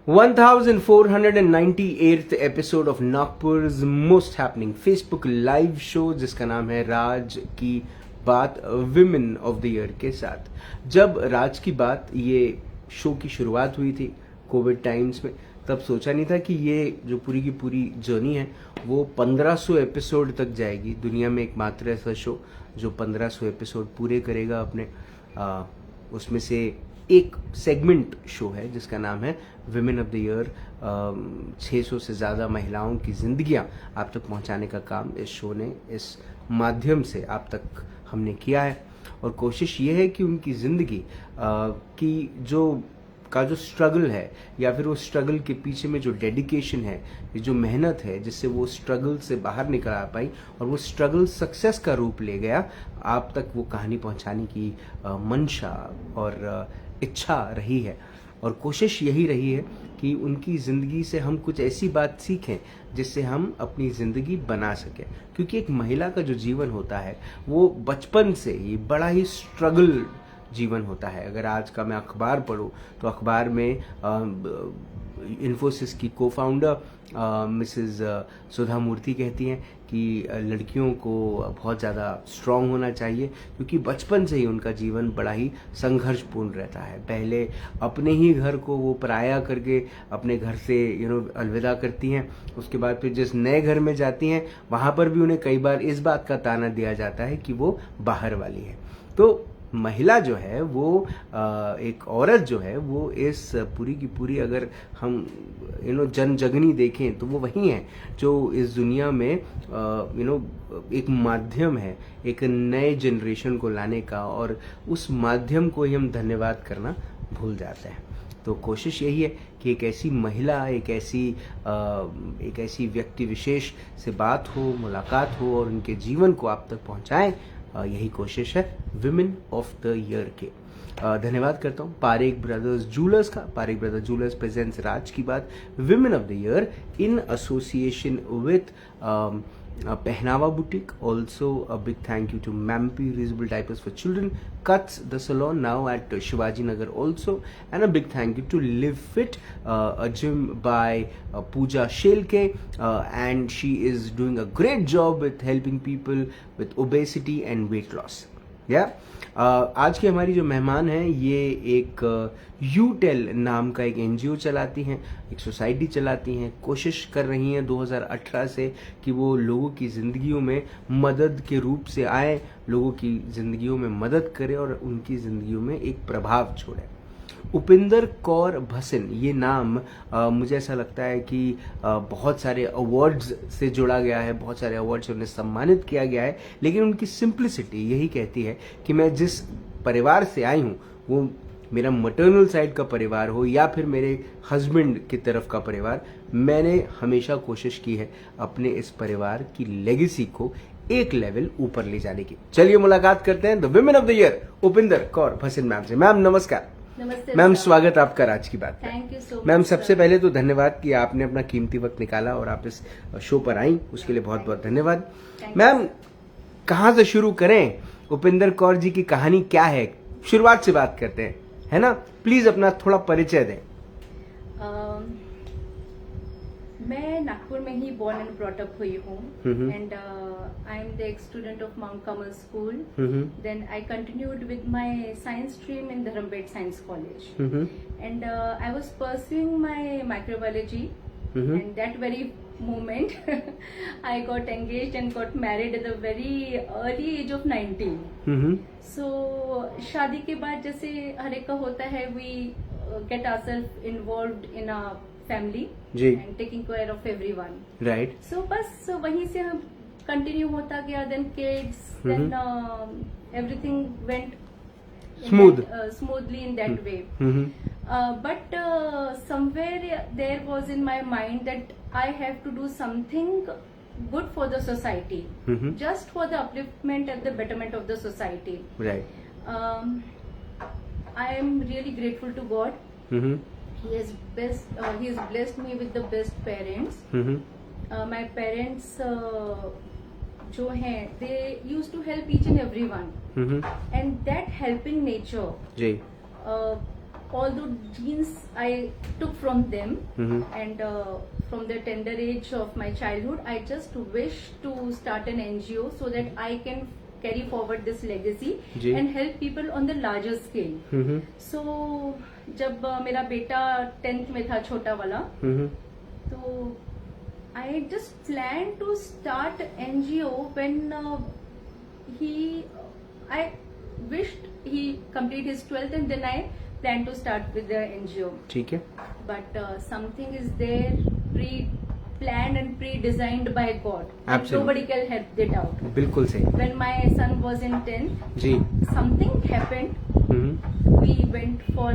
1498th episode of नागपुर's most happening Facebook live show जिसका नाम है राज की बात विमेन ऑफ द ईयर के साथ। जब राज की बात ये शो की शुरुआत हुई थी कोविड टाइम्स में, तब सोचा नहीं था कि ये जो पूरी की पूरी जर्नी है वो 1500 एपिसोड तक जाएगी। दुनिया में एकमात्र ऐसा शो जो 1500 एपिसोड पूरे करेगा अपने। उसमें से एक सेगमेंट शो है जिसका नाम है विमेन ऑफ द ईयर। 600 से ज़्यादा महिलाओं की जिंदगियां आप तक पहुंचाने का काम इस शो ने, इस माध्यम से आप तक हमने किया है। और कोशिश ये है कि उनकी ज़िंदगी की जो स्ट्रगल है या फिर वो स्ट्रगल के पीछे में जो डेडिकेशन है, ये जो मेहनत है जिससे वो स्ट्रगल से बाहर निकल आ पाई और वो स्ट्रगल सक्सेस का रूप ले गया, आप तक वो कहानी पहुंचाने की मंशा और इच्छा रही है। और कोशिश यही रही है कि उनकी ज़िंदगी से हम कुछ ऐसी बात सीखें जिससे हम अपनी ज़िंदगी बना सकें। क्योंकि एक महिला का जो जीवन होता है वो बचपन से ही बड़ा ही स्ट्रगल जीवन होता है। अगर आज का मैं अखबार पढूं तो अखबार में इन्फोसिस की को फाउंडर मिसेस सुधा मूर्ति कहती हैं कि लड़कियों को बहुत ज़्यादा स्ट्रांग होना चाहिए क्योंकि बचपन से ही उनका जीवन बड़ा ही संघर्षपूर्ण रहता है। पहले अपने ही घर को वो पराया करके अपने घर से अलविदा करती हैं। उसके बाद फिर जिस नए घर में जाती हैं वहाँ पर भी उन्हें कई बार इस बात का ताना दिया जाता है कि वो बाहर वाली है। तो महिला जो है वो एक औरत जो है वो इस पूरी की पूरी अगर हम जनजगनी देखें तो वो वही है जो इस दुनिया में एक माध्यम है एक नए जनरेशन को लाने का, और उस माध्यम को ही हम धन्यवाद करना भूल जाते हैं। तो कोशिश यही है कि एक ऐसी महिला, एक ऐसी व्यक्ति विशेष से बात हो, मुलाकात हो और उनके जीवन को आप तक पहुंचाएं। यही कोशिश है विमेन ऑफ द ईयर के। धन्यवाद करता हूँ पारेख ब्रदर्स जूलर्स का। पारेख ब्रदर्स जूलर्स प्रेजेंट्स राज की बात women of the year in association with Pehnava Boutique. Also a big thank you to Mampi Reusable Diapers for Children, Cuts the salon now at Shivaji Nagar also, and a big thank you to Live Fit, a gym by Pooja Shelke, and she is doing a great job with helping people with obesity and weight loss. आज की हमारी जो मेहमान हैं ये एक यूटेल नाम का एक एनजीओ चलाती हैं, एक सोसाइटी चलाती हैं। कोशिश कर रही हैं 2018 से कि वो लोगों की ज़िंदगियों में मदद के रूप से आए, लोगों की ज़िंदगियों में मदद करें और उनकी ज़िंदगियों में एक प्रभाव छोड़ें। उपिंदर कौर भसिन, ये नाम मुझे ऐसा लगता है कि बहुत सारे अवार्ड्स से जुड़ा गया है, बहुत सारे अवार्ड से उन्हें सम्मानित किया गया है, लेकिन उनकी सिंप्लिसिटी यही कहती है कि मैं जिस परिवार से आई हूँ वो मेरा मटर्नल साइड का परिवार हो या फिर मेरे हस्बैंड की तरफ का परिवार, मैंने हमेशा कोशिश की है अपने इस परिवार की लेगेसी को एक लेवल ऊपर ले जाने की। चलिए मुलाकात करते हैं the women of the year Upinder Kaur Bhasin ma'am से। मैम नमस्कार। नमस्ते मैम, स्वागत आपका राज की बात। Thank you so much ma'am, सबसे पहले तो धन्यवाद कि आपने अपना कीमती वक्त निकाला और आप इस शो पर आई, उसके लिए बहुत बहुत धन्यवाद। मैम, कहाँ से शुरू करें? उपिंदर कौर जी की कहानी क्या है? शुरुआत से बात करते हैं, है ना? प्लीज अपना थोड़ा परिचय दें। मैं नागपुर में ही बोर्न एंड ब्रॉट अप हुई हूँ and I am the ex student of Mount Kamal school. Then I continued with my science stream in Dharampeth science college and I was pursuing my microbiology and that very moment I got engaged and got married at the very early age of 19. So शादी के बाद जैसे हर एक का होता है, we get ourselves involved in a family and taking care of everyone. Right. So बस वहीं से हम कंटिन्यू होता गया, then kids, then everything went smoothly in that way. But somewhere there was in my mind that I have to do something good for the society, just for the upliftment and the betterment of the society. Right. I am really grateful to God. He has blessed me with the best parents. My parents जो हैं, they used to help each and everyone, and that helping nature all the genes I took from them, and from the tender age of my childhood, I just wish to start an NGO so that I can carry forward this legacy and help people on the larger scale. So जब मेरा बेटा 10th में था, छोटा वाला, तो I just planned to start NGO when I wished he complete his 12th, and then I planned to start with the NGO. ठीक है. But something is there pre-planned and pre-designed by God. Absolutely. Nobody can help it out. बिल्कुल सही. When my son was in 10th, ji. something happened. We went for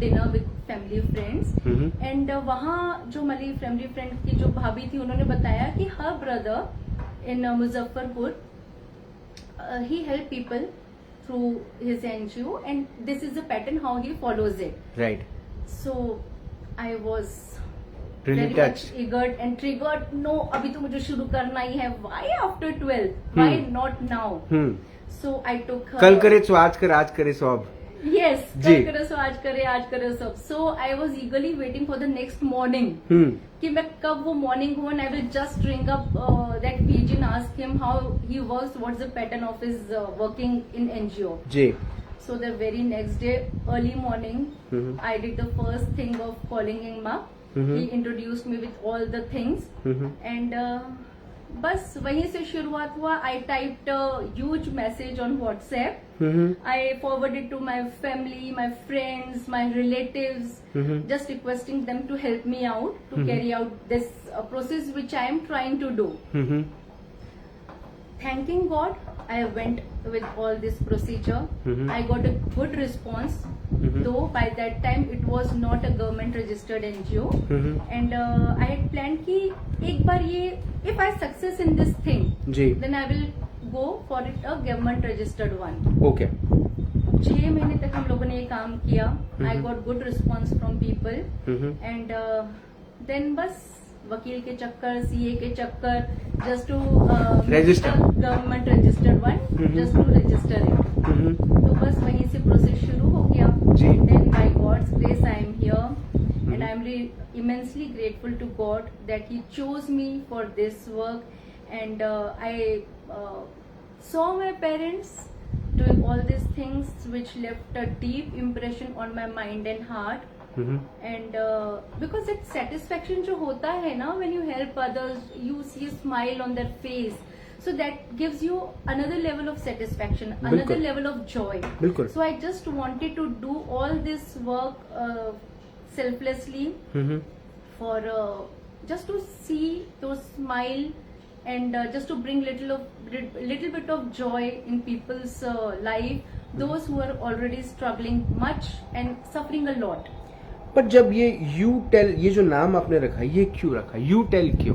dinner with family friends, and वहाँ जो हमारी family friend की जो भाभी थी, उन्होंने बताया कि her brother in Muzaffarpur, he help people through his NGO, and this is the pattern how he follows it. Right. So I was really very touched, much eager and triggered. No, अभी तो मुझे शुरू करना ही है. Why after 12? Why not now? So I took her. कल करे सो आज कर, आज करे सो अब. Yes, कल करे सो आज करे सब. So I was eagerly waiting for the next morning. कि मैं कब वो morning हो, and I will just ring up that PG and ask him how he works, what's the pattern of his working in NGO. Ji. So the very next day, early morning, I did the first thing of calling him up. He introduced me with all the things, and बस वहीं से शुरुआत हुआ. I typed a huge message on WhatsApp. I forwarded to my family, my friends, my relatives, just requesting them to help me out to carry out this process which I am trying to do. Thanking God, I went with all this procedure. I got a good response, though by that time it was not a government registered NGO. And I had planned कि एक बार ये, if I success in this thing, then I will go for it a government registered one. Okay. 6 महीने तक हम लोगों ने ये काम किया. I got good response from people, and then बस वकील के चक्कर, CA के चक्कर, just to register government registered one, just to register it. तो बस वहीं से प्रोसेस शुरू हो गया. Then by God's grace I am here, and I am immensely grateful to God that He chose me for this work, and I saw my parents doing all these things which left a deep impression on my mind and heart. And because it's satisfaction जो होता है ना, when you help others, you see a smile on their face, so that gives you another level of satisfaction, another level of joy. बिल्कुल. So I just wanted to do all this work selflessly, for just to see those smile, and just to bring little bit of joy in people's life, those who are already struggling much and suffering a lot. पर जब ये you tell, ये जो नाम आपने रखा, ये क्यों रखा, यू टेल क्यों?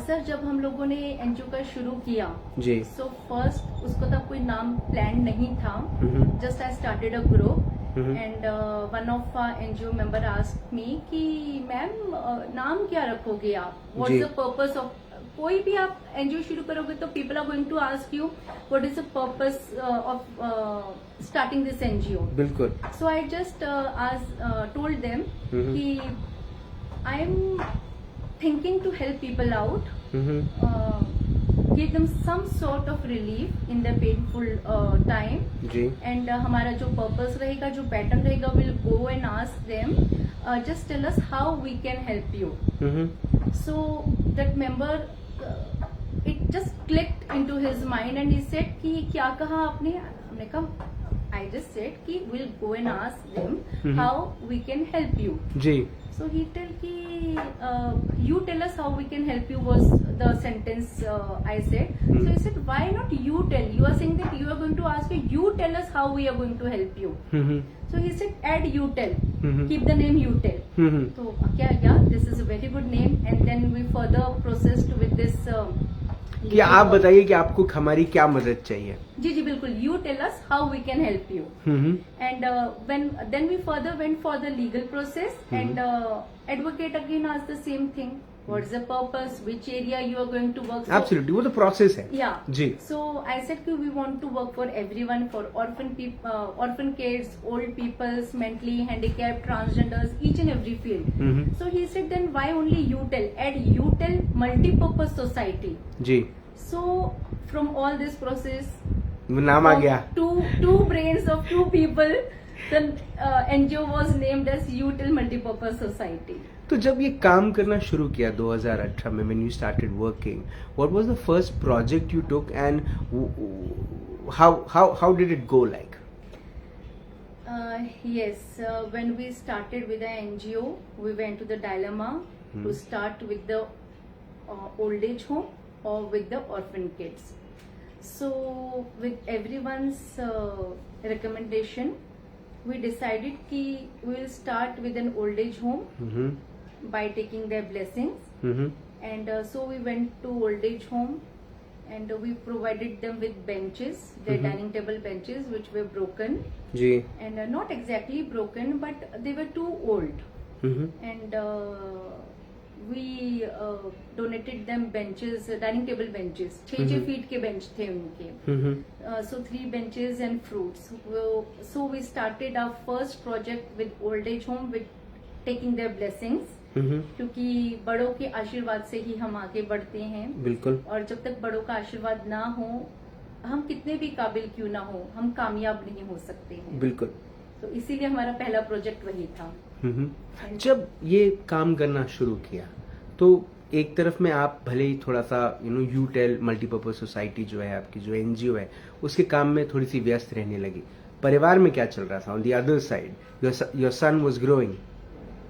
सर, जब हम लोगों ने एनजीओ का शुरू किया जी, सो फर्स्ट उसको तब कोई नाम प्लान नहीं था. Just I started a group, and one of NGO member asked me कि मैम नाम क्या रखोगे आप, व्हाट्स द पर्पस ऑफ, कोई भी आप एनजीओ शुरू करोगे तो people are going to ask you what is the purpose of starting this NGO. बिल्कुल. So I just told them कि I am thinking to help people out, give them some sort of relief in their painful time. जी. And हमारा जो purpose रहेगा, जो pattern रहेगा, we'll go and ask them, just tell us how we can help you. So that member, it just clicked into his mind, and he said कि क्या कहा आपने? हमने कहा I just said कि we'll go and ask them how we can help you. Ji. So he tell कि you tell us how we can help you was the sentence I said. So he said why not you tell? You are saying that you are going to ask me. You tell us how we are going to help you. So he said add you tell. Keep the name you tell. So yeah, this is a very good name. And then we further processed with this. कि आप बताइए कि आपको हमारी क्या मदद चाहिए. जी जी बिल्कुल. You tell us how we can help you. And then we further went for the legal process, and advocate again asked the same thing. what's the purpose, which area you are going to work. Absolutely, वो तो process है. Yeah. Ji. So I said कि we want to work for everyone, for orphan kids, old peoples, mentally handicapped, transgenders, each and every field. So he said, then why only UTEL? Add UTEL Multipurpose Society. Ji. So from all this process, नाम आ गया. Two brains of two people, the NGO was named as UTEL Multipurpose Society. तो जब ये काम करना शुरू किया 2018 में, when you started working, what was the first project you took and how did it go like? Yes, when we started with the NGO, we went to the dilemma to start with the old age home or with the orphan kids. So with everyone's recommendation, we decided कि we will start with an old age home by taking their blessings. And so we went to old age home and we provided them with benches, their dining table benches, which were broken. Ji. And not exactly broken, but they were too old. And we donated them benches, dining table benches. 6 feet के bench थे उनके. So 3 benches and fruits. So we started our first project with old age home with taking their blessings. क्योंकि बड़ों के आशीर्वाद से ही हम आगे बढ़ते हैं. बिल्कुल. और जब तक बड़ों का आशीर्वाद ना हो, हम कितने भी काबिल क्यों ना हो, हम कामयाब नहीं हो सकते हैं. बिल्कुल. तो इसीलिए हमारा पहला प्रोजेक्ट वही था. जब ये काम करना शुरू किया तो एक तरफ में आप भले ही थोड़ा सा यूटेल मल्टीपर्पज सोसाइटी जो है आपकी, जो एनजीओ है, उसके काम में थोड़ी सी व्यस्त रहने लगी. परिवार में क्या चल रहा था? On the other side your son was growing.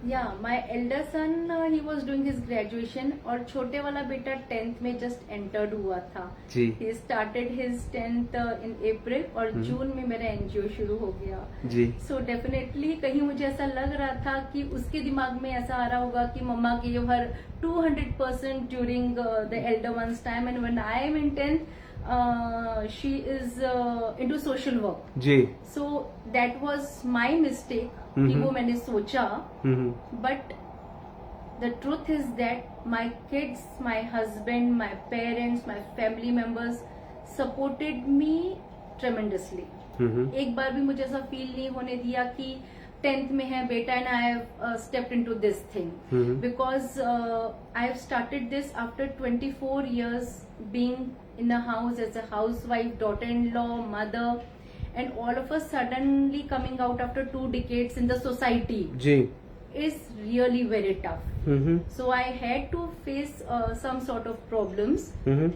या my elder son he was doing his graduation और छोटे वाला बेटा 10th में जस्ट एंटर्ड हुआ था. जी. ही स्टार्टेड हिज 10th इन अप्रैल और जून में मेरा एनजीओ शुरू हो गया. जी. सो डेफिनेटली कहीं मुझे ऐसा लग रहा था कि उसके दिमाग में ऐसा आ रहा होगा कि मम्मा give her 200% during the elder ones time and when I am in 10th she is into social work. जी. So that was my mistake कि वो मैंने सोचा. But the truth is that my kids, my husband, my parents, my family members supported me tremendously. एक बार भी मुझे ऐसा feel नहीं होने दिया कि 10th में है बेटा and I have stepped into this thing. Because I have started this after 24 years being in the house as a housewife, daughter-in-law, mother, and all of a suddenly coming out after 2 decades in the society. Ji. Is really very tough. So I had to face some sort of problems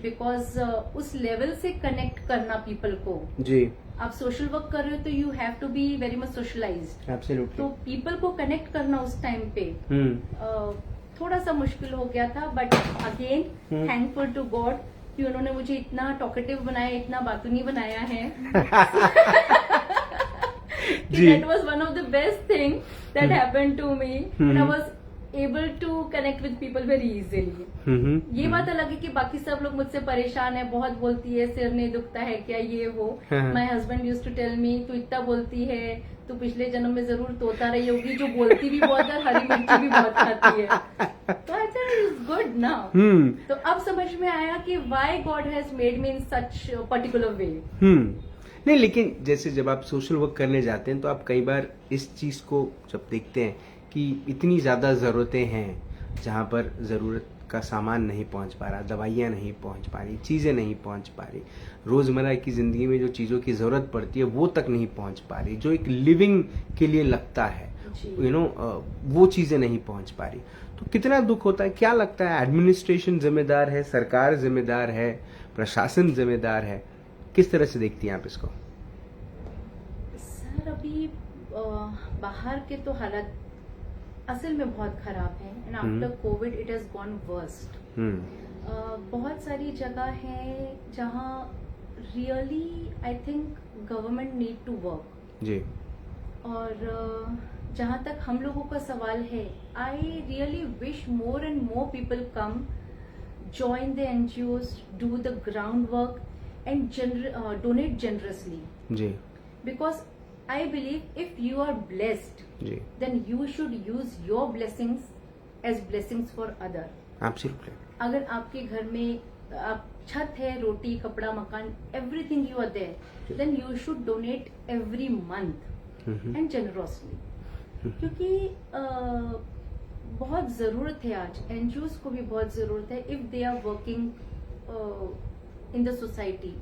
because उस level से connect करना people को. जी. आप social work कर रहे हो तो you have to be very much socialised. Absolutely. तो पीपल को कनेक्ट करना उस टाइम पे थोड़ा सा मुश्किल हो गया था. But again thankful to God कि उन्होंने मुझे इतना टॉकेटिव बनाया, इतना बातूनी बनाया है. That was one of the best thing that happened to me. And I was able to connect with people very easily. ये बात अलग है कि बाकी सब लोग मुझसे परेशान है, बहुत बोलती है, सिर नहीं दुखता है क्या, ये वो. My husband used to tell me, तू इतना बोलती है, तू पिछले जन्म में जरूर तोता रही होगी, जो बोलती भी बहुत है, हरी मिर्ची भी बहुत खाती है. तो I think it's good now. तो अब समझ में आया कि why God has made me in such particular way. नहीं, लेकिन जैसे जब आप सोशल वर्क करने जाते हैं तो आप कई बार इस चीज को जब देखते हैं कि इतनी ज्यादा जरूरतें हैं जहाँ पर जरूरत का सामान नहीं पहुंच पा रहा, दवाइयाँ नहीं पहुंच पा रही, चीजें नहीं पहुंच पा रही, रोजमर्रा की जिंदगी में जो चीजों की जरूरत पड़ती है वो तक नहीं पहुंच पा रही, जो एक लिविंग के लिए लगता है वो चीजें नहीं पहुंच पा रही. तो कितना दुख होता है. क्या लगता है, एडमिनिस्ट्रेशन जिम्मेदार है, सरकार जिम्मेदार है, प्रशासन जिम्मेदार है? किस तरह से देखती हैं आप इसको? सर अभी बाहर के तो हालात असल में बहुत खराब है. And after Covid it has gone worst. बहुत सारी जगह है जहाँ really I think government need to work. जी. और जहाँ तक हम लोगों का सवाल है, I really wish more and more people come, join the NGOs, do the groundwork and donate generously. जी. Because I believe if you are blessed, जी. then you should use your blessings as blessings for other. Absolutely. अगर आपके घर में आप छत है, रोटी, कपड़ा, मकान, everything you are there, then you should donate every month and generously, क्योंकि बहुत जरूरत है आज, एनजीओज को भी बहुत जरूरत है, if they are working in the society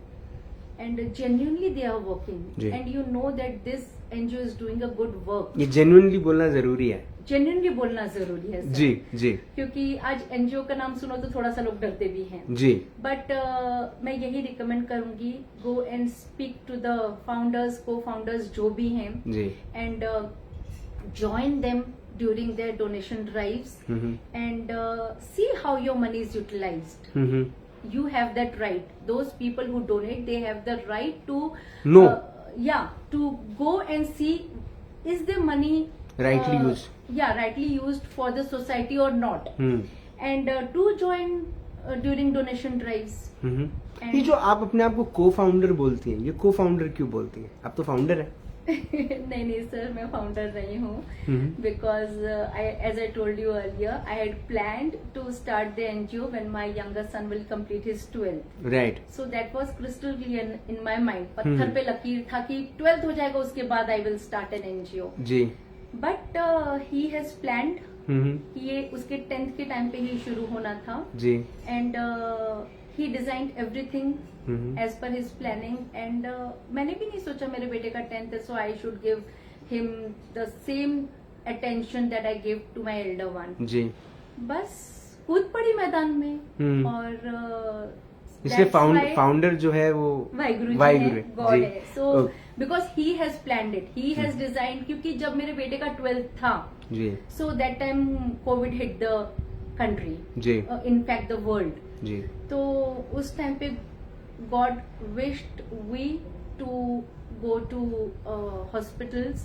and genuinely they are working जी। and you know that this NGO is doing a good work. ये जेन्युइनली बोलना जरूरी है। जेन्युइनली बोलना जरूरी है सर। जी जी क्योंकि आज एनजीओ का नाम सुनो तो थोड़ा सा लोग डरते भी हैं जी। बट मैं यही रिकमेंड करूंगी, go and speak to the founders, cofounders जो भी हैं, जी and join them during their donation drives and see how your money is utilized. You have that right. Those people who donate, they have the right to know. To go and see, is the money rightly used? Yeah, rightly used for the society or not. And to join during donation drives. ये जो आप अपने आप को को founder बोलती हैं, ये को फाउंडर क्यों बोलती हैं? आप तो फाउंडर है। नहीं सर, मैं फाउंडर नहीं हूँ, because as I told you earlier, I had planned to start the NGO when my younger son will complete his 12th, right. So that was crystal clear in my mind, पत्थर पे लकीर था कि 12th हो जाएगा, उसके बाद I will start an NGO जी। बट ही हैज प्लान्ड, ये उसके 10th के टाइम पे ही शुरू होना था जी, and he designed everything as per his planning, and मैंने भी नहीं सोचा मेरे बेटे का 10th है, so I should give him the same attention that I gave to my elder one जी। बस कूद पड़ी मैदान में, और इसलिए फाउंडर जो है वो वाहिगुरु है, गॉड है, so because he has planned it, he has designed, क्योंकि जब मेरे बेटे का 12th था जी, so that time COVID hit the country ji, in fact the world जी, तो उस टाइम पे God wished we to go to hospitals,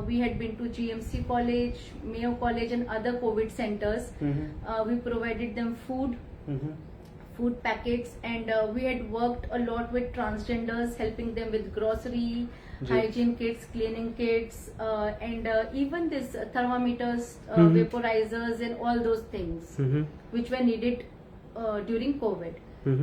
we had been to GMC college, Mayo college and other covid centres, we provided them food packets, and we had worked a lot with transgenders, helping them with grocery, hygiene kits, cleaning kits, and even this thermometers, vaporizers and all those things which were needed during Covid.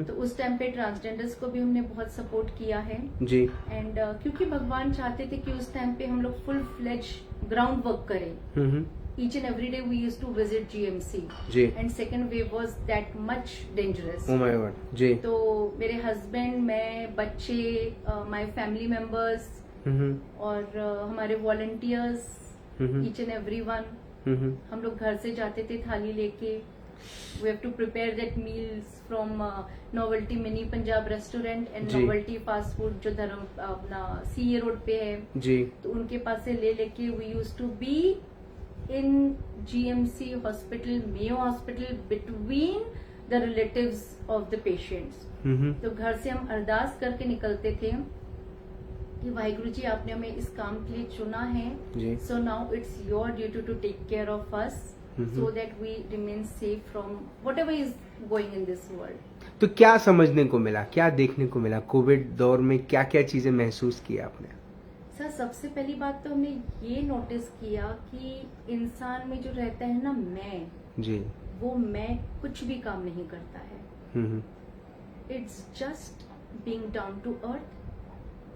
तो उस time पे transgenders को भी हमने बहुत support किया है जी, and क्योंकि भगवान चाहते थे कि उस टाइम पे हम लोग फुल फ्लेज ग्राउंड वर्क करें। Each and every day we used to visit GMC जी, and second wave was that much dangerous. Oh my God जी। तो मेरे हस्बैंड, मैं, बच्चे, माय फैमिली मेंबर्स और हमारे volunteers, each and every one, हम लोग घर से जाते थे थाली लेके। We have to prepare that meals from Novelty Mini Punjab Restaurant and Novelty Fast Food जो धर्म अपना CA रोड पे है जी, तो उनके पास से ले लेके we used to be in GMC hospital, Mayo Hospital, between the relatives of the patients। तो घर से हम अरदास करके निकलते थे कि वाहिगुरु जी आपने हमें इस काम के लिए चुना है, so now it's your duty to take care of us, so that we remain safe from whatever is going in this world। तो क्या समझने को मिला, क्या देखने को मिला कोविड दौर में, क्या क्या चीजें महसूस की आपने? सर, सबसे पहली बात तो हमने ये नोटिस किया कि इंसान में जो रहता है ना मैं जी, वो मैं कुछ भी काम नहीं करता है। It's just being down to earth,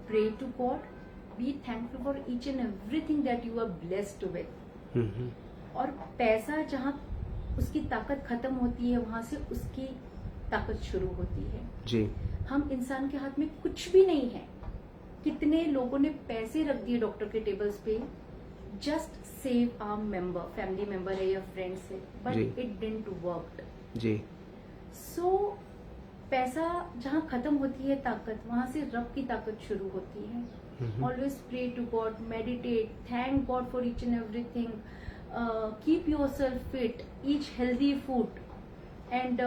pray to God, be thankful for each and everything that you are blessed with. और पैसा जहाँ उसकी ताकत खत्म होती है, वहां से उसकी ताकत शुरू होती है जी। हम इंसान के हाथ में कुछ भी नहीं है। कितने लोगों ने पैसे रख दिए डॉक्टर के टेबल्स पे, just save our member, family member है या फ्रेंड्स है, बट इट डिडंट वर्क जी। सो पैसा जहाँ खत्म होती है ताकत, वहां से रब की ताकत शुरू होती है। Always pray to God, meditate, thank God for each and everything, keep yourself fit, eat healthy food, and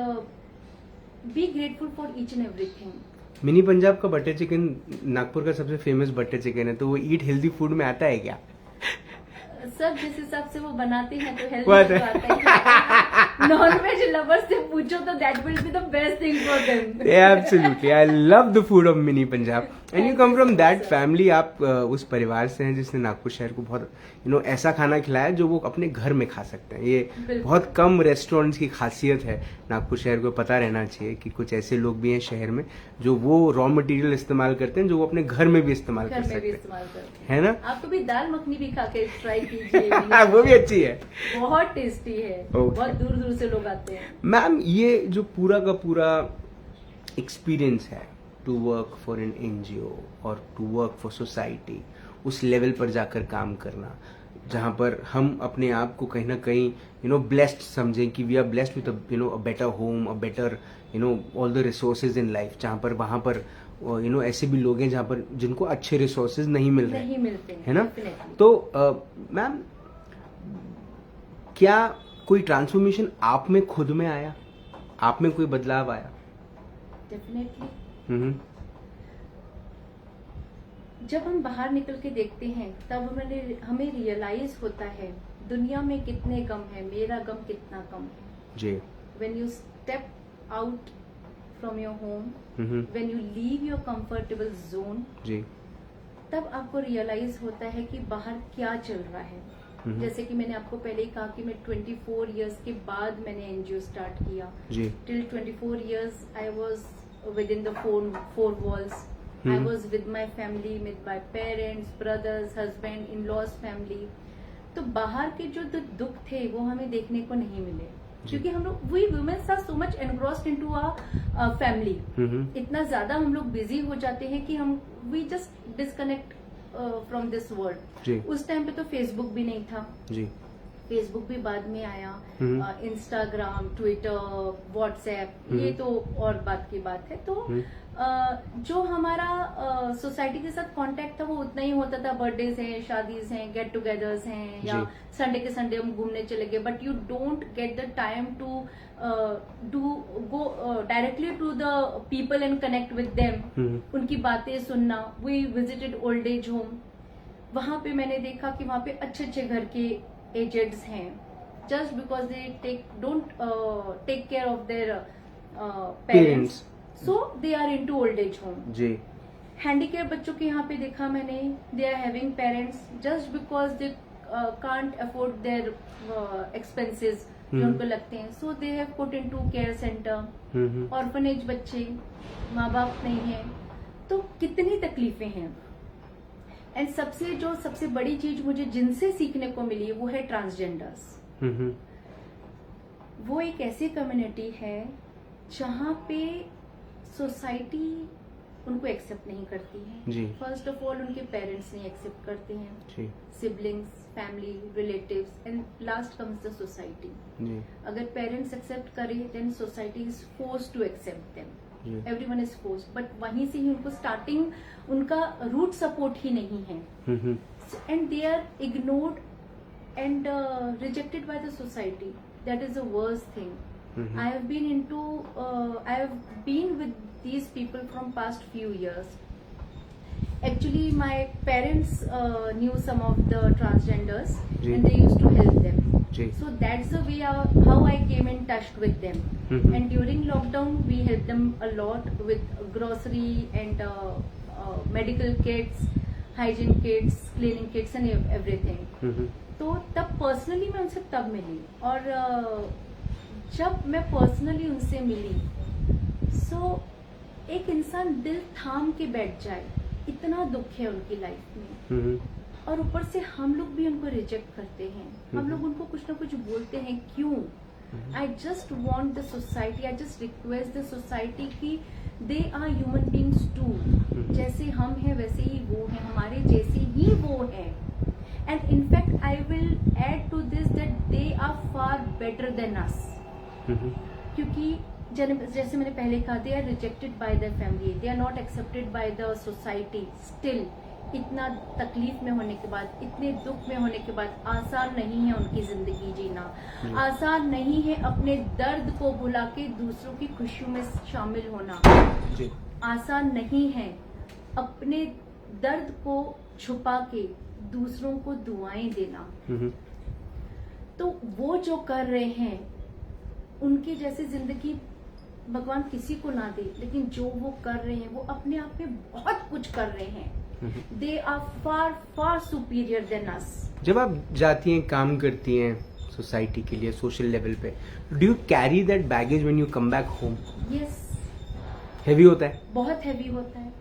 be grateful for each and everything। Mini Punjab का बटर चिकन नागपुर का सबसे फेमस बटर चिकन है, तो वो ईट हेल्दी फूड में आता है क्या? सर जिस हिसाब से वो बनाते हैं तो हेल्दी तो आता ही है। नॉन-वेज लवर्स से पूछो तो that will be the best thing for them. Absolutely, I love the food of mini Punjab and you come from that family. आप उस परिवार से हैं जिसने नागपुर शहर को बहुत ऐसा खाना खिलाया जो वो अपने घर में खा सकते हैं। ये बहुत कम रेस्टोरेंट्स की खासियत है। नागपुर शहर को पता रहना चाहिए कि कुछ ऐसे लोग भी हैं शहर में जो वो रॉ मटेरियल इस्तेमाल करते हैं जो वो अपने घर में भी इस्तेमाल कर सकते हैं, है ना? आप कभी दाल मखनी भी खा के ट्राई कीजिए। वो भी अच्छी है, बहुत टेस्टी है। बहुत दूर दूर से लोग आते हैं। मैम, ये जो पूरा का पूरा एक्सपीरियंस है to work for an NGO और टू वर्क फॉर सोसाइटी, उस लेवल पर जाकर काम करना जहाँ पर हम अपने आप को कहीं ना कहीं ब्लेस्ड समझें कि we are blessed with a better home, a better all the resources in life, जहाँ पर वहाँ पर ऐसे भी लोग हैं जहाँ पर जिनको अच्छे रिसोर्सेज नहीं मिल रहे, नहीं मिलते, है ना? तो मैम, क्या कोई ट्रांसफॉर्मेशन आप में खुद में आया, आप में कोई बदलाव आया? डेफिनेटली। जब हम बाहर निकल के देखते हैं तब हमें रियलाइज होता है दुनिया में कितने गम है, मेरा गम कितना कम है जी। When you step out from your home, when you leave your comfortable zone जी, तब आपको रियलाइज होता है कि बाहर क्या चल रहा है। जैसे कि मैंने आपको पहले ही कहा कि मैं 24 इयर्स के बाद मैंने एनजीओ स्टार्ट किया। Till 24 years I was with in the four walls. I was with my family, with my parents, brothers, husband, in-laws family. तो बाहर के जो दुख थे वो हमें देखने को नहीं मिले क्योंकि हम लोग we womens are so much engrossed into our family. इतना ज्यादा हम लोग बिजी हो जाते हैं कि हम we just disconnect from this world. उस टाइम पे तो फेसबुक भी नहीं था जी, फेसबुक भी बाद में आया। इंस्टाग्राम, ट्विटर, व्हाट्सएप, ये तो और बात की बात है। तो जो हमारा सोसाइटी के साथ कांटेक्ट था वो उतना ही होता था। बर्थडेज हैं, शादीज हैं, गेट टुगेदर्स हैं, या संडे के संडे हम घूमने चले गए, but you don't get the time to go directly to the people and connect with them, उनकी बातें सुनना। We visited old age home. वहां पे मैंने देखा कि वहां पे अच्छे अच्छे घर के एजेड्स हैं, just because they don't take care of their parents, so they are into old age home जी। हैंडीकैप बच्चों के यहाँ पे देखा मैंने, they are having parents just because they can't afford their expenses जो उनको लगते हैं, so they have put into care centre. Orphanage बच्चे, माँ बाप नहीं है, तो कितनी तकलीफें हैं। एंड सबसे बड़ी चीज मुझे जिनसे सीखने को मिली वो है ट्रांसजेंडर्स। वो एक ऐसी कम्युनिटी है जहाँ पे सोसाइटी उनको एक्सेप्ट नहीं करती है। फर्स्ट ऑफ ऑल उनके पेरेंट्स नहीं एक्सेप्ट करते हैं, siblings, family, relatives, and last comes the society. अगर पेरेंट्स एक्सेप्ट करे then society is forced to accept them, everyone is forced, but वहीं से ही उनको स्टार्टिंग उनका रूट सपोर्ट ही नहीं है, and they are ignored and rejected by the society. That is the worst thing. I have been with these people from past few years. Actually, my parents knew some of the transgenders and they used to help them. So that's the way how I came in touch with them. And during lockdown, we helped them a lot with grocery and medical kits, hygiene kits, cleaning kits and everything. तो तब personally मैं उनसे तब मिली, और जब मैं personally उनसे मिली सो एक इंसान दिल थाम के बैठ जाए, इतना दुख है उनकी लाइफ में, और ऊपर से हम लोग भी उनको रिजेक्ट करते हैं, हम लोग उनको कुछ ना कुछ बोलते हैं। क्यों? I just want the society, I just request the society की they are human beings too, जैसे हम हैं वैसे ही वो हैं, हमारे जैसे ही वो हैं। And in fact I will add to this that they are far better than us, क्योंकि जैसे मैंने पहले कहा, they are rejected by the family, they are not accepted by the society. Still इतना तकलीफ में होने के बाद, इतने दुख में होने के बाद, आसान नहीं है उनकी जिंदगी जीना, आसान नहीं है अपने दर्द को भुला के दूसरों की खुशियों में शामिल होना, आसान नहीं है अपने दर्द को छुपा के दूसरों को दुआएं देना। तो वो जो कर रहे हैं उनके जैसी जिंदगी भगवान किसी को ना दे, लेकिन जो वो कर रहे हैं वो अपने आप में बहुत कुछ कर रहे हैं. They are far far superior than us. जब आप जाती हैं, काम करती हैं सोसाइटी के लिए, सोशल लेवल पे, do you carry that baggage when you come back home? Yes. Heavy होता है? बहुत हैवी होता है.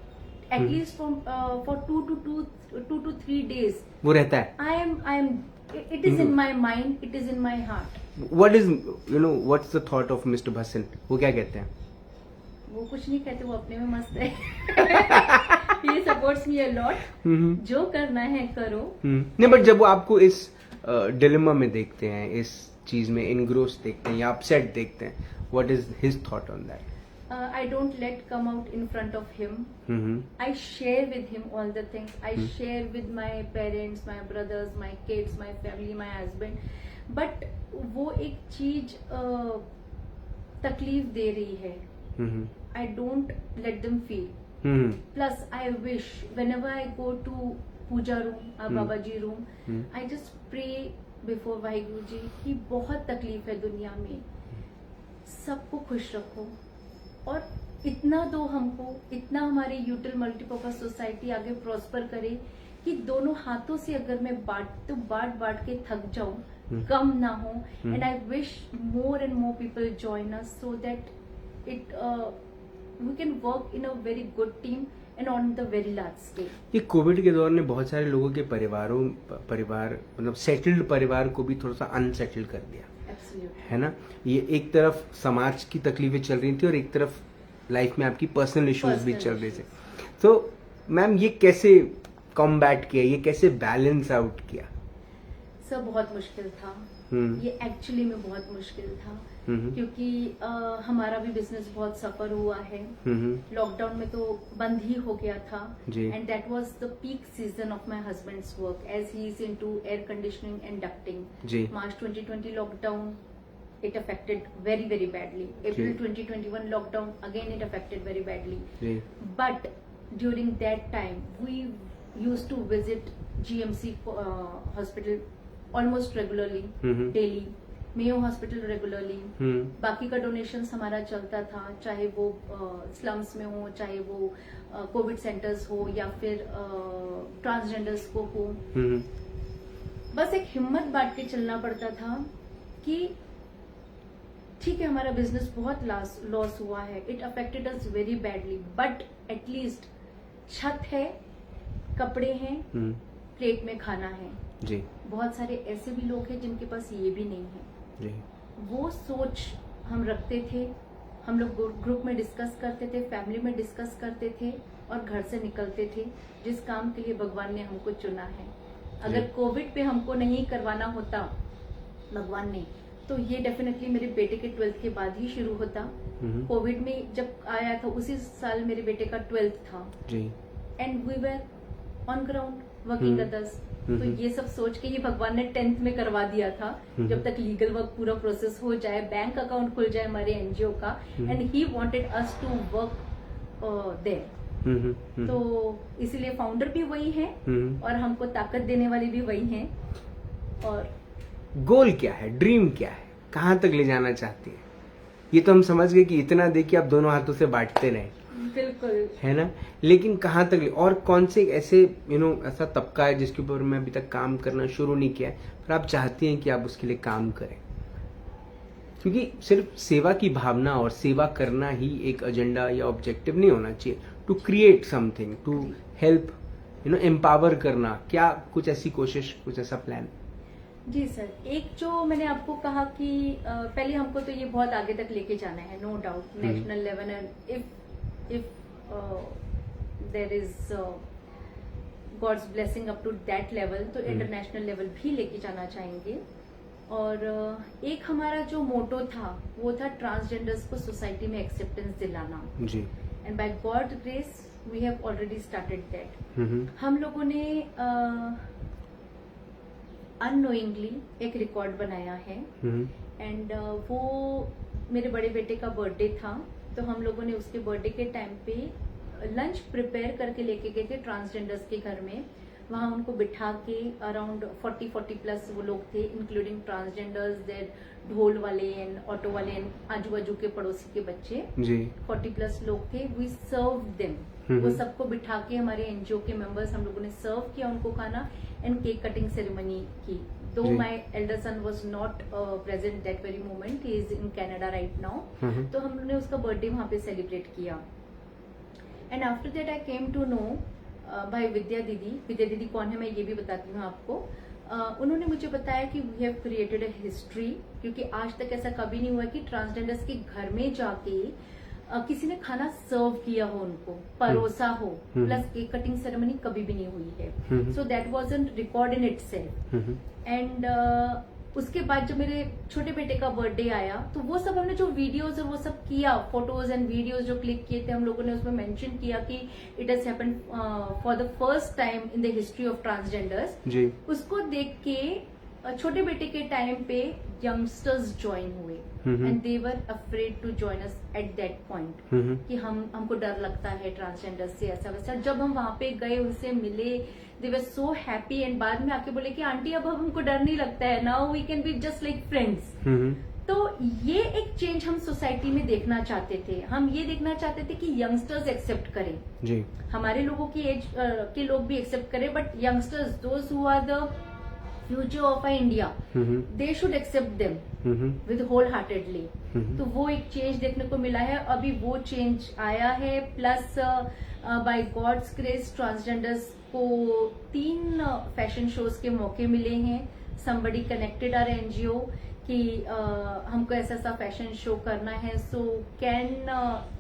एटलीस्ट फॉर 2 to 3 days वो रहता है. I am it is in my mind, it is in my heart. What is, what's the thought of Mr. Bhasin? वो क्या कहते हैं? वो कुछ नहीं कहते, वो अपने में मस्त है. He supports me a lot. जो करना है करो. नहीं, बट जब वो आपको इस डिलेमा में देखते हैं, इस चीज में इनग्रोस देखते हैं या अपसेट देखते हैं, what is his thought on that? I don't let come out in front of him. I share with him all the things. I share with my parents, my brothers, my kids, my family, my husband. But वो एक चीज तकलीफ दे रही है. I don't let them feel. Plus I wish whenever I go to puja room or Babaji room, I just pray before Waheguru ji कि बहुत तकलीफ है दुनिया में, सबको खुश रखो और इतना दो हमको, इतना हमारे यूटिल मल्टीपर्पज सोसाइटी आगे प्रॉस्पर करे कि दोनों हाथों से अगर मैं बांट के थक जाऊं, कम ना हो. And I wish more and more people join us so that it we can work in a very good team and on the very large scale. ये कोविड के दौर ने बहुत सारे लोगों के परिवार मतलब सेटल्ड परिवार को भी थोड़ा सा अनसेटल्ड कर दिया. है ना? ये एक तरफ समाज की तकलीफें चल रही थी और एक तरफ लाइफ में आपकी पर्सनल इश्यूज भी चल रहे थे. तो मैम ये कैसे कॉम्बैट किया, ये कैसे बैलेंस आउट किया? सब बहुत मुश्किल था. ये एक्चुअली में बहुत मुश्किल था क्योंकि हमारा भी बिजनेस बहुत सफर हुआ है. लॉकडाउन में तो बंद ही हो गया था. And that was the peak season of my husband's work as he is into air conditioning and ducting. March 2020 lockdown, it affected very very badly. April 2021 lockdown, again it affected very badly. But during that time we used to visit GMC hospital almost regularly, daily. Mayo hospital regularly. बाकी का donations हमारा चलता था, चाहे वो slums में हो, चाहे वो कोविड सेंटर्स हो या फिर ट्रांसजेंडर्स को हो. बस एक हिम्मत बांट के चलना पड़ता था कि ठीक है हमारा बिजनेस बहुत लॉस हुआ है, it affected us very badly, but at least छत है, कपड़े हैं, प्लेट में खाना है. जी. बहुत सारे ऐसे भी लोग हैं जिनके पास ये भी नहीं है. जी. वो सोच हम रखते थे, हम लोग ग्रुप में डिस्कस करते थे, फैमिली में डिस्कस करते थे और घर से निकलते थे जिस काम के लिए भगवान ने हमको चुना है. अगर कोविड पे हमको नहीं करवाना होता भगवान ने, तो ये डेफिनेटली मेरे बेटे के 12th के बाद ही शुरू होता. कोविड में जब आया था उसी साल मेरे बेटे का 12th था. And we were on ground working others. तो ये सब सोच के ही भगवान ने 10th में करवा दिया था, जब तक लीगल वर्क पूरा प्रोसेस हो जाए, बैंक अकाउंट खुल जाए हमारे एनजीओ का. And he wanted us to work there. तो इसीलिए फाउंडर भी वही है और हमको ताकत देने वाले भी वही हैं. और गोल क्या है, ड्रीम क्या है, कहाँ तक ले जाना चाहती है? ये तो हम समझ गए कि इतना दे कि आप दोनों हाथों से बांटते रहे. बिल्कुल. है ना? लेकिन कहाँ तक और कौन से ऐसे ऐसा तबका है जिसके ऊपर मैं अभी तक काम करना शुरू नहीं किया है, पर आप चाहती हैं कि आप उसके लिए काम करें? क्योंकि सिर्फ सेवा की भावना और सेवा करना ही एक एजेंडा या ऑब्जेक्टिव नहीं होना चाहिए. To create something, to help empower करना, क्या कुछ ऐसी कोशिश, कुछ ऐसा प्लान? जी सर. एक जो मैंने आपको कहा कि पहले हमको तो ये बहुत आगे तक लेके जाना है, no doubt, national level. And if there is God's blessing up to that level, तो इंटरनेशनल लेवल भी लेके जाना चाहेंगे. और एक हमारा जो मोटो था वो था ट्रांसजेंडर्स को सोसाइटी में एक्सेप्टेंस दिलाना. जी. And by God grace we have already started that. हम लोगों ने अननोइंगली एक रिकॉर्ड बनाया है. एंड वो मेरे बड़े बेटे का बर्थडे था, तो हम लोगों ने उसके बर्थडे के टाइम पे लंच प्रिपेयर करके लेके गए थे ट्रांसजेंडर्स के घर में. वहाँ उनको बिठा के अराउंड 40 प्लस वो लोग थे, इंक्लूडिंग ट्रांसजेंडर्स, देर ढोल वाले एंड ऑटो वाले एंड आजू बाजू के पड़ोसी के बच्चे जी 40 प्लस लोग थे। वी सर्व देम, वो सबको बिठा के हमारे एनजीओ के मेंबर्स हम लोगों ने सर्व किया उनको खाना एंड केक कटिंग सेरेमनी की। दो my elder son was not present that very moment, he is in Canada right now, तो हम लोगों ने उसका बर्थडे वहां पे सेलिब्रेट किया। And after that I came to know by Vidya दीदी। विद्या दीदी कौन है मैं ये भी बताती हूँ आपको। उन्होंने मुझे बताया कि we have created a history, क्योंकि आज तक ऐसा कभी नहीं हुआ कि ट्रांसजेंडर्स के घर में जाके किसी ने खाना सर्व किया हो, उनको परोसा हो, प्लस केक कटिंग सेरेमनी कभी भी नहीं हुई है। सो that was an record in itself. And उसके बाद जब मेरे छोटे बेटे का बर्थडे आया तो वो सब हमने जो वीडियोस और वो सब किया, फोटोज एंड वीडियोस जो क्लिक किए थे हम लोगों ने, उसमें मेंशन किया कि it has happened for the first time in the history of transgenders. उसको देख के छोटे बेटे के टाइम पे यंगस्टर्स ज्वाइन हुए and they were afraid to join us at that point कि हमको डर लगता है ट्रांसजेंडर से, ऐसा वैसा। जब हम वहां पे गए, उनसे मिले, दे वर सो हैप्पी एंड बाद में आके बोले कि आंटी अब हमको डर नहीं लगता है, now we can be just like friends. तो ये एक चेंज हम सोसाइटी में देखना चाहते थे। हम ये देखना चाहते थे कि यंगस्टर्स एक्सेप्ट करें जी, हमारे लोगों की एज के लोग भी एक्सेप्ट करें, but youngsters, those who are the future of India, they should accept them with whole heartedly. तो वो एक चेंज देखने को मिला है, अभी वो चेंज आया है। Plus by God's grace transgenders को 3 फैशन शोज के मौके मिले हैं। समबडी कनेक्टेड आर एनजीओ कि हमको ऐसा ऐसा फैशन शो करना है, so can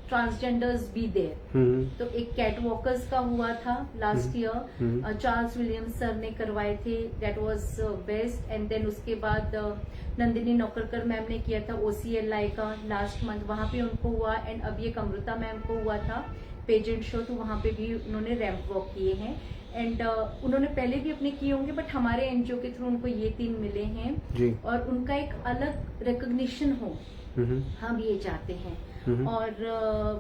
transgenders be there. तो एक कैट वॉकर्स का हुआ था last year, Charles Williams sir ने करवाए थे, that was best. And then उसके बाद नंदिनी नौकरकर मैम ने किया था OCLI का लास्ट मंथ, वहां पे उनको हुआ। एंड अब ये अमृता मैम को हुआ था पेजेंट शो, तो वहां पे भी उन्होंने रैंप वॉक किए हैं। एंड उन्होंने पहले भी अपने किए होंगे, बट हमारे एनजीओ के थ्रू उनको ये 3 मिले हैं जी। और उनका एक अलग रिकॉग्निशन हो, हम ये चाहते हैं। और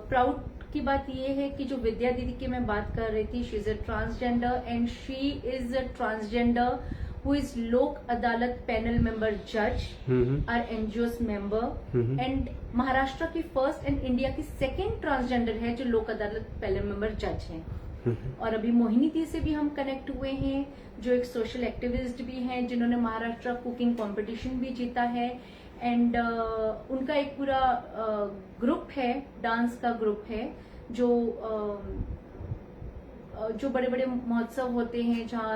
प्राउड की बात ये है कि जो विद्या दीदी की मैं बात कर रही थी, she is a transgender and she is a transgender who is Lok Adalat panel member जज, our NGOs member, and Maharashtra की फर्स्ट एंड इंडिया की सेकेंड ट्रांसजेंडर है जो लोक अदालत पैनल मेंबर जज हैं। और अभी मोहिनी दी से भी हम कनेक्ट हुए हैं, जो एक सोशल एक्टिविस्ट भी हैं, जिन्होंने महाराष्ट्र कुकिंग कंपटीशन भी जीता है। एंड उनका एक पूरा ग्रुप है, डांस का ग्रुप है, जो बड़े बड़े महोत्सव होते हैं जहाँ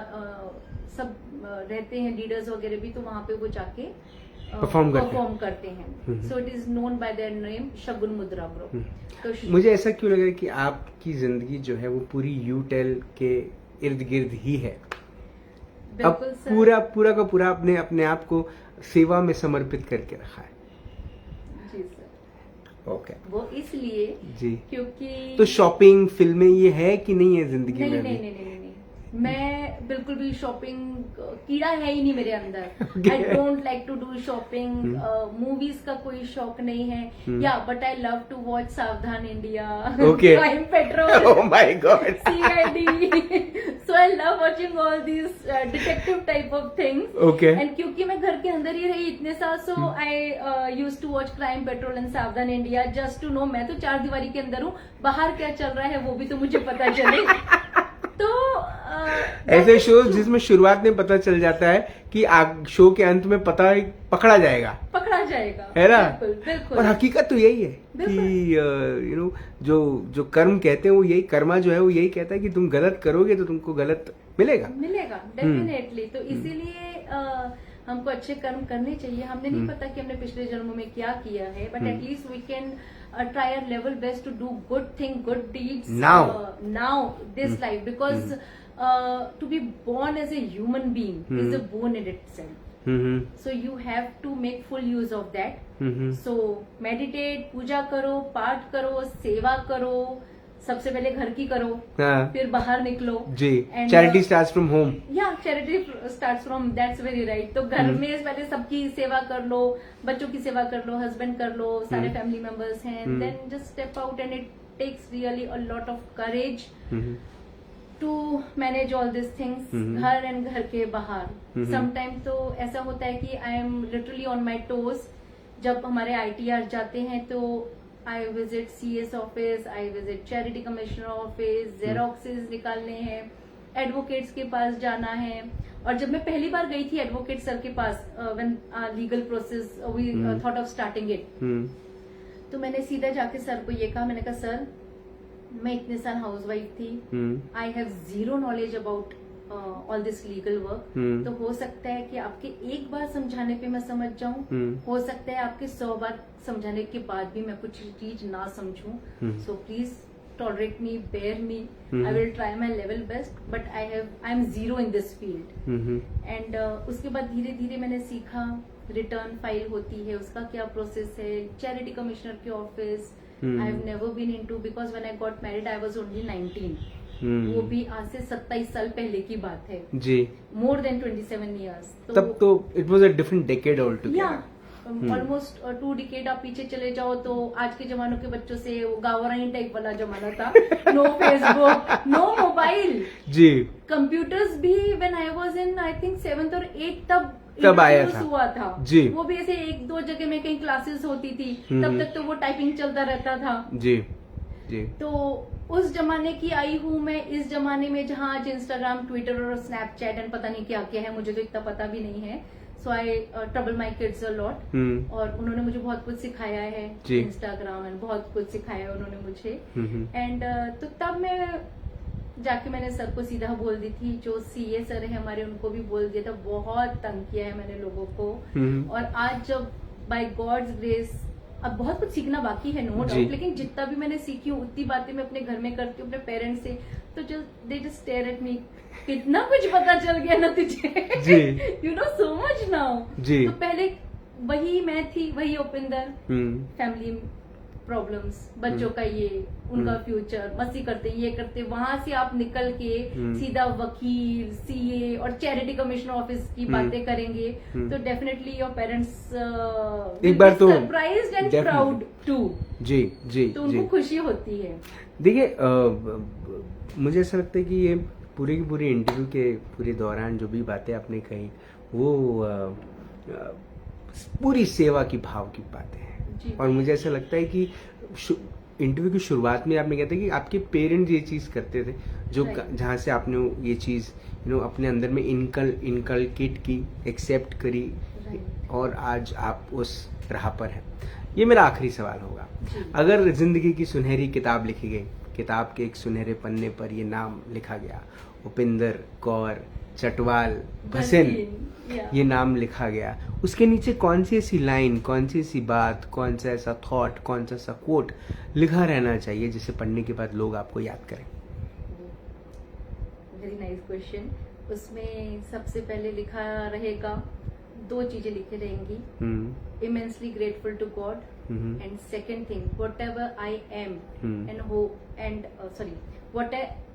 सब रहते हैं लीडर्स वगैरह भी, तो वहां पे वो जाके परफॉर्म करते हैं। So it is known by their name Shagun Mudra group. तो मुझे ऐसा क्यों लग रहा है कि आपकी जिंदगी जो है वो पूरी यूटेल के इर्द गिर्द ही है। अब पूरा का पूरा अपने आप को सेवा में समर्पित करके रखा है। जी सर। ओके। वो इसलिए जी क्योंकि तो शॉपिंग, फिल्में, ये है कि नहीं है जिंदगी में? नहीं, मैं बिल्कुल भी शॉपिंग कीड़ा है ही नहीं मेरे अंदर। I don't like to do shopping. Movies का कोई शौक नहीं है, या but I love to watch Savdhaan India, Crime Patrol, oh my God, CID। So I love watching all these detective type of things. Okay. And क्योंकि मैं घर के अंदर ही रही इतने साल, so I use to watch Crime Patrol and Savdhaan India just to know मैं तो 4 दीवारी के अंदर हूँ, बाहर क्या चल रहा है वो भी तो मुझे पता चले। तो ऐसे शो जिसमें शुरुआत में पता चल जाता है कि शो के अंत में पकड़ा जाएगा, है ना? बिल्कुल। और हकीकत तो यही है कि यू नो जो कर्म कहते हैं वो यही, कर्मा जो है वो यही कहता है कि तुम गलत करोगे तो तुमको गलत मिलेगा डेफिनेटली। तो इसीलिए हमको अच्छे कर्म करने चाहिए। हमने नहीं पता कि हमने पिछले जन्मों में क्या किया है, but at least we can try our level best to do good thing, good deeds now this life, because to be born as a human being is a boon in itself. So you have to make full use of that. So meditate, पूजा करो, पाठ करो, सेवा करो, सबसे पहले घर की करो, फिर बाहर निकलो जी। Charity starts from home. या charity starts from, that's very right. तो घर में पहले सबकी सेवा कर लो, बच्चों की सेवा कर लो, हस्बैंड कर लो, सारे फैमिली मेंबर्स हैं, then just step out and it takes really a lot of courage to manage all this things, घर एंड घर के बाहर। समटाइम तो ऐसा होता है कि I am literally on my toes. जब हमारे ITR जाते हैं तो I visit CS office, I visit charity commissioner office, xeroxes निकालने हैं, एडवोकेट्स के पास जाना है। और जब मैं पहली बार गई थी एडवोकेट सर के पास, when legal process we thought of starting it, तो मैंने सीधा जाके सर को ये कहा, मैंने कहा सर मैं इतने साल हाउसवाइफ थी, I have zero knowledge about all this legal work, तो हो सकता है कि आपके एक बार समझाने पे मैं समझ जाऊं, हो सकता है आपके 100 बार समझाने के बाद भी मैं कुछ चीज ना समझूं, so please tolerate me, bear me. I will try my level best, but I am zero in this field. And उसके बाद धीरे धीरे मैंने सीखा, रिटर्न फाइल होती है, उसका क्या प्रोसेस है, चैरिटी कमिश्नर के office I have never been into, because when I got married I was only 19. वो भी आज से 27 साल पहले की बात है जी, more than 27 years. तब तो it was a different decade altogether. Yeah. Almost 2 decade आप पीछे चले जाओ तो आज के जमानों के बच्चों से वो गावराइन टाइप वाला जमाना था। नो फेसबुक, नो मोबाइल जी, कंप्यूटर्स भी when I was in I think 7th और 8th तब आया था, हुआ था जी। वो भी ऐसे 1-2 जगह में कहीं क्लासेस होती थी, तब तक तो वो टाइपिंग चलता रहता था जी जी। तो उस जमाने की आई हूँ मैं, इस जमाने में जहाँ आज इंस्टाग्राम, ट्विटर और स्नैपचैट एंड पता नहीं क्या क्या है, मुझे तो इतना पता भी नहीं है। So I trouble my kids a lot, और उन्होंने मुझे बहुत कुछ सिखाया है, इंस्टाग्राम एंड बहुत कुछ सिखाया है उन्होंने मुझे। एंड तो तब मैं जाके मैंने सर को सीधा बोल दी थी, जो CA सर है हमारे उनको भी बोल दिया था, बहुत तंग किया है मैंने लोगों को। और आज जब बाय गॉड्स ग्रेस, अब बहुत कुछ सीखना बाकी है नो डाउट, लेकिन जितना भी मैंने सीखी हूँ उतनी बातें मैं अपने घर में करती हूँ अपने पेरेंट्स से, तो they just stare at me, कितना कुछ पता चल गया ना तुझे, you know so much now. तो पहले वही मैं थी, वही उपिंदर, फैमिली प्रॉब्लम्स, बच्चों का ये, उनका फ्यूचर, मस्ती करते ये करते, वहां से आप निकल के सीधा वकील, CA और चैरिटी कमिश्नर ऑफिस की बातें करेंगे, तो डेफिनेटली योर पेरेंट्स एक बार तो सरप्राइज्ड एंड प्राउड टू जी जी, तो उनको खुशी होती है। देखिए मुझे ऐसा लगता है कि ये पूरी की पूरी इंटरव्यू के पूरे दौरान जो भी बातें आपने कही वो पूरी सेवा की भाव की बातें हैं, और मुझे ऐसा लगता है कि इंटरव्यू की शुरुआत में आपने कहते कि आपके पेरेंट्स ये चीज करते थे, जो जहाँ से आपने ये चीज अपने अंदर में इनकलकेट की, एक्सेप्ट करी, और आज आप उस राह पर हैं। ये मेरा आखिरी सवाल होगा, अगर जिंदगी की सुनहरी किताब लिखी गई, किताब के एक सुनहरे पन्ने पर ये नाम लिखा गया, उपिंदर कौर चटवाल भसिन, ये नाम लिखा गया, उसके नीचे कौन सी ऐसी लाइन, कौन सी ऐसी बात, कौन सा ऐसा थॉट, कौन सा ऐसा कोट लिखा रहना चाहिए जिसे पढ़ने के बाद लोग आपको याद करें? Very nice question. उसमें सबसे पहले लिखा रहेगा, 2 चीजें लिखी रहेंगी, immensely grateful to God, and second thing, whatever I am and hope and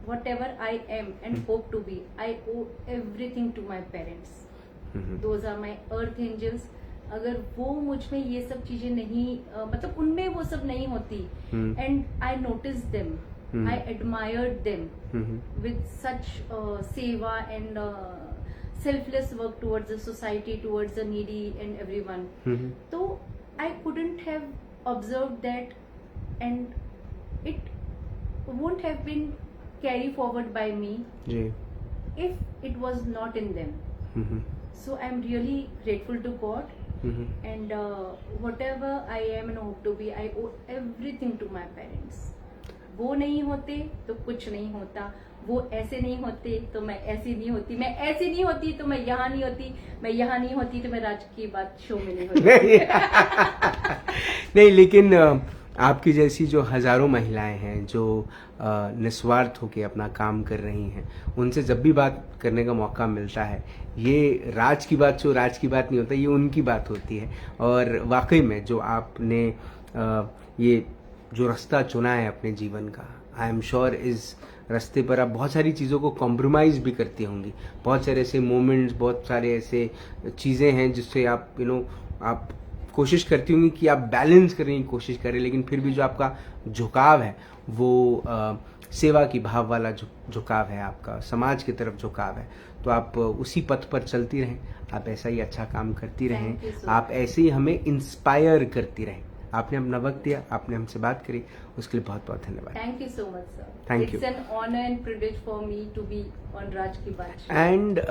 whatever I am and hope to be, I owe everything to my parents. Those are my earth angels. अगर वो मुझ में ये सब चीजें नहीं, मतलब उनमें वो सब नहीं होती, and I noticed them, I admired them with such seva and selfless work towards the society, towards the needy and everyone. So I couldn't have observed that, and it won't have been carried forward by me if it was not in them. So I'm really grateful to God, and whatever I am and hope to be, I owe everything to my parents. वो नहीं होते तो कुछ नहीं होता, वो ऐसे नहीं होते तो मैं ऐसी नहीं होती, मैं ऐसी नहीं होती तो मैं यहाँ नहीं होती, मैं यहाँ नहीं होती तो मैं राज की बात शो में नहीं होती। नहीं, लेकिन आपकी जैसी जो हजारों महिलाएं हैं जो निस्वार्थ होकर अपना काम कर रही हैं, उनसे जब भी बात करने का मौका मिलता है, ये राज की बात जो राज की बात नहीं होता, ये उनकी बात होती है। और वाकई में जो आपने ये जो रास्ता चुना है अपने जीवन का, आई एम श्योर इस रास्ते पर आप बहुत सारी चीज़ों को कॉम्प्रोमाइज़ भी करती होंगी, बहुत सारे ऐसे मोमेंट्स, बहुत सारे ऐसे चीज़ें हैं जिससे आप आप कोशिश करती होंगी कि आप बैलेंस करने की कोशिश करें, लेकिन फिर भी जो आपका झुकाव है वो सेवा की भाव वाला झुकाव है आपका, समाज की तरफ झुकाव है, तो आप उसी पथ पर चलती रहें, आप ऐसा ही अच्छा काम करती रहें, आप ऐसे ही हमें इंस्पायर करती रहें। आपने अपना वक्त दिया, आपने हमसे बात करी, उसके लिए बहुत बहुत धन्यवाद। Thank you so much sir. Thank you. It's an honor and privilege for me to be on Raj Ki Baat show. And